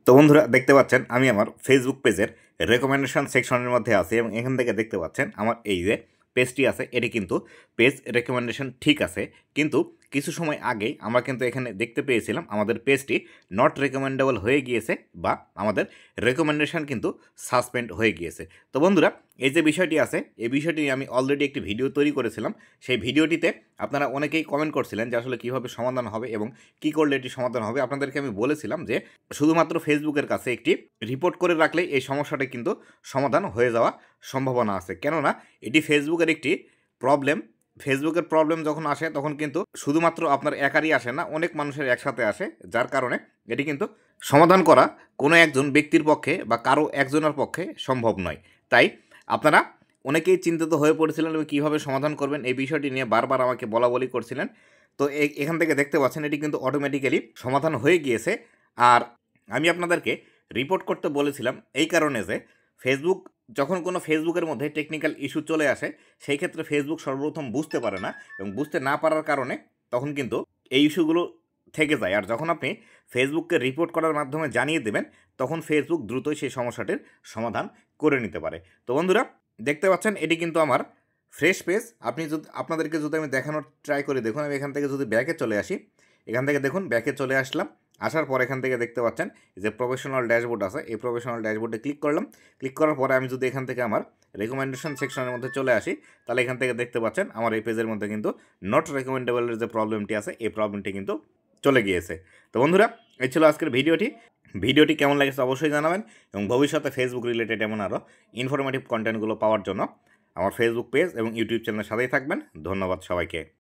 তো বন্ধুরা দেখতে পাচ্ছেন আমি আমার ফেসবুক পেজের রেকমেন্ডেশন সেকশনের মধ্যে আছি এবং এখান থেকে দেখতে পাচ্ছেন আমার এই যে পেজটি আছে এটি কিন্তু পেজ রেকমেন্ডেশন ঠিক আছে, কিন্তু কিছু সময় আগেই আমরা কিন্তু এখানে দেখতে পেয়েছিলাম আমাদের পেজটি নট রেকমেন্ডেবল হয়ে গিয়েছে বা আমাদের রেকমেন্ডেশন কিন্তু সাসপেন্ড হয়ে গিয়েছে। তো বন্ধুরা এই যে বিষয়টি আছে এই বিষয়টি নিয়ে আমি অলরেডি একটি ভিডিও তৈরি করেছিলাম। সেই ভিডিওটিতে আপনারা অনেকেই কমেন্ট করছিলেন যে আসলে কীভাবে সমাধান হবে এবং কী করলে এটি সমাধান হবে। আপনাদেরকে আমি বলেছিলাম যে শুধুমাত্র ফেসবুকের কাছে একটি রিপোর্ট করে রাখলেই এই সমস্যাটা কিন্তু সমাধান হয়ে যাওয়া সম্ভাবনা আছে, কেননা এটি ফেসবুকের একটি প্রবলেম। ফেসবুকের প্রবলেম যখন আসে তখন কিন্তু শুধুমাত্র আপনার একারই আসে না, অনেক মানুষের একসাথে আসে, যার কারণে এটি কিন্তু সমাধান করা কোনো একজন ব্যক্তির পক্ষে বা কারো একজনের পক্ষে সম্ভব নয়। তাই আপনারা অনেকেই চিন্তিত হয়ে পড়েছিলেন এবং কীভাবে সমাধান করবেন এই বিষয়টি নিয়ে বারবার আমাকে বলা বলি করছিলেন। তো এখান থেকে দেখতে পাচ্ছেন এটি কিন্তু অটোমেটিক্যালি সমাধান হয়ে গিয়েছে। আর আমি আপনাদেরকে রিপোর্ট করতে বলেছিলাম এই কারণে যে ফেসবুক যখন কোনো ফেসবুকের মধ্যে টেকনিক্যাল ইস্যু চলে আসে সেই ক্ষেত্রে ফেসবুক সর্বপ্রথম বুঝতে পারে না এবং বুঝতে না পারার কারণে তখন কিন্তু এই ইস্যুগুলো থেকে যায়। আর যখন আপনি ফেসবুককে রিপোর্ট করার মাধ্যমে জানিয়ে দেবেন তখন ফেসবুক দ্রুতই সেই সমস্যাটির সমাধান করে নিতে পারে। তো বন্ধুরা দেখতে পাচ্ছেন এটি কিন্তু আমার ফ্রেশ পেজ। আপনি যদি আপনাদেরকে যদি আমি দেখানোর ট্রাই করি, দেখুন আমি এখান থেকে যদি ব্যাকে চলে আসি, এখান থেকে দেখুন ব্যাকে চলে আসলাম। আসার পর এখান থেকে দেখতে পাচ্ছেন যে প্রফেশনাল ড্যাশবোর্ড আছে, এই প্রফেশনাল ড্যাশবোর্ডে ক্লিক করলাম। ক্লিক করার পরে আমি যদি এখান থেকে আমার রেকমেন্ডেশন সেকশনের মধ্যে চলে আসি তাহলে এখান থেকে দেখতে পাচ্ছেন আমার এই পেজের মধ্যে কিন্তু নট রেকমেন্ডেবলের যে প্রবলেমটি আছে এই প্রবলেমটি কিন্তু চলে গিয়েছে। তো বন্ধুরা এই ছিল আজকের ভিডিওটি কেমন লাগছে অবশ্যই জানাবেন এবং ভবিষ্যতে ফেসবুক রিলেটেড এমন আরও ইনফরমেটিভ কন্টেন্টগুলো পাওয়ার জন্য আমার ফেসবুক পেজ এবং ইউটিউব চ্যানেলের সাথেই থাকবেন। ধন্যবাদ সবাইকে।